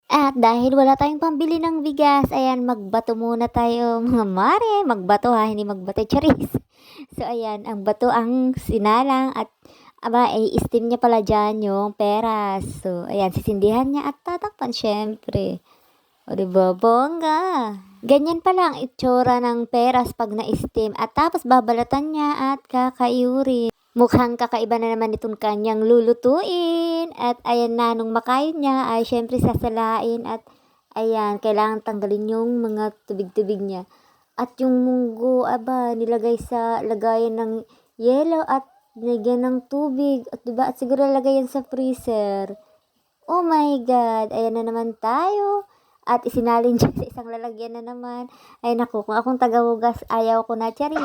At dahil wala tayong pambili ng bigas, ayan, magbato muna tayo mga mare. Magbato ha, hindi magbato, charis. So ayan, ang bato ang sinalang at aba, ay steam niya pala dyan yung peras. So ayan, sisindihan niya at tatakpan syempre. O diba, bongga. Ganyan pala ang itsura ng peras pag na-steam at tapos babalatan niya at kakaiurin. Mukhang kakaiba na naman itong kanyang lulutuin. At ayan na, nung makain niya ay syempre sasalain at ayan, kailangan tanggalin yung mga tubig-tubig niya. At yung munggo, aba, nilagay sa lagayan ng yelo at nilagyan ng tubig. At diba, at siguro lagayan sa freezer. Oh my God, ayan na naman tayo. At isinalin siya sa isang lalagyan na naman. Ay naku, kung akong tagahugas, ayaw ko na, chari.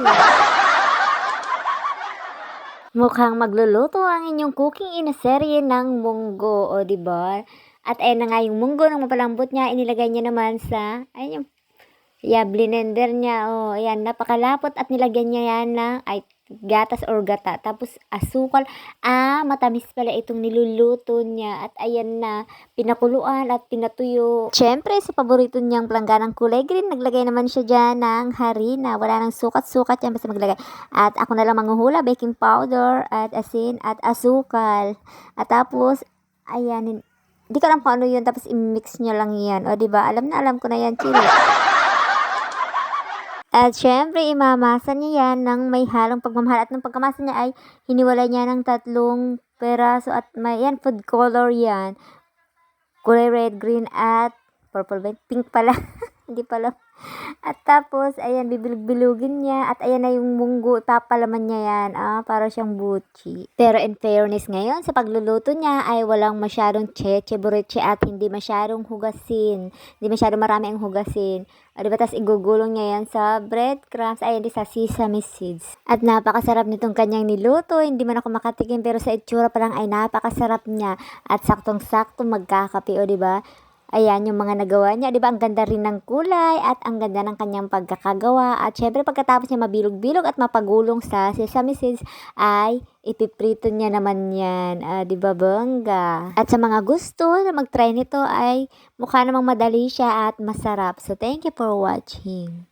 Mukhang magluluto ang inyong cooking in a serye ng munggo, o diba? At ayan na nga yung munggo nang mapalambot niya, inilagay niya naman sa, ayun yung, blender niya, oh, ayan, napakalapot at nilagyan niya yan ng, gatas or gata. Tapos asukal, matamis pala itong niluluto niya. At ayan na, pinakuluan at pinatuyo. Siyempre, sa paborito niyang plangganang kulay green, naglagay naman siya dyan ng harina. Wala nang sukat-sukat yan, basta maglagay. At ako na lang manghuhula, baking powder, at asin, at asukal. At tapos, ayan, hindi ko alam kung ano yun, tapos i-mix niya lang yan. O diba, alam ko na yan, chili. At syempre, imamasa niya yan ng may halong pagmamahal. At nung pagkamasa niya ay hiniwalay niya ng 3 peraso at may yan, food color yan. Kulay red, green at purple ba? Pink pala. Hindi pala. At tapos, ayan, bibilug-bilugin niya. At ayan na yung munggo. Ipapalaman niya yan. Para siyang buchi. Pero in fairness ngayon, sa pagluluto niya ay walang masyadong cheche-bureche at hindi masyadong hugasin. Hindi masyadong marami ang hugasin. O diba, tas igugulong niya yan sa breadcrumbs. Ayan, di sa sesame seeds. At napakasarap nitong kanyang niluto. Hindi man ako makatikim pero sa itsura pa lang ay napakasarap niya. At saktong-sakto magkakape, o diba? Ayan yung mga nagawa niya. Diba, ang ganda rin ng kulay at ang ganda ng kanyang pagkakagawa. At syempre, pagkatapos niya mabilog-bilog at mapagulong sa sesame seeds, ay ipiprito niya naman yan. Diba, bongga? At sa mga gusto na mag-try nito ay mukha namang madali siya at masarap. So, thank you for watching.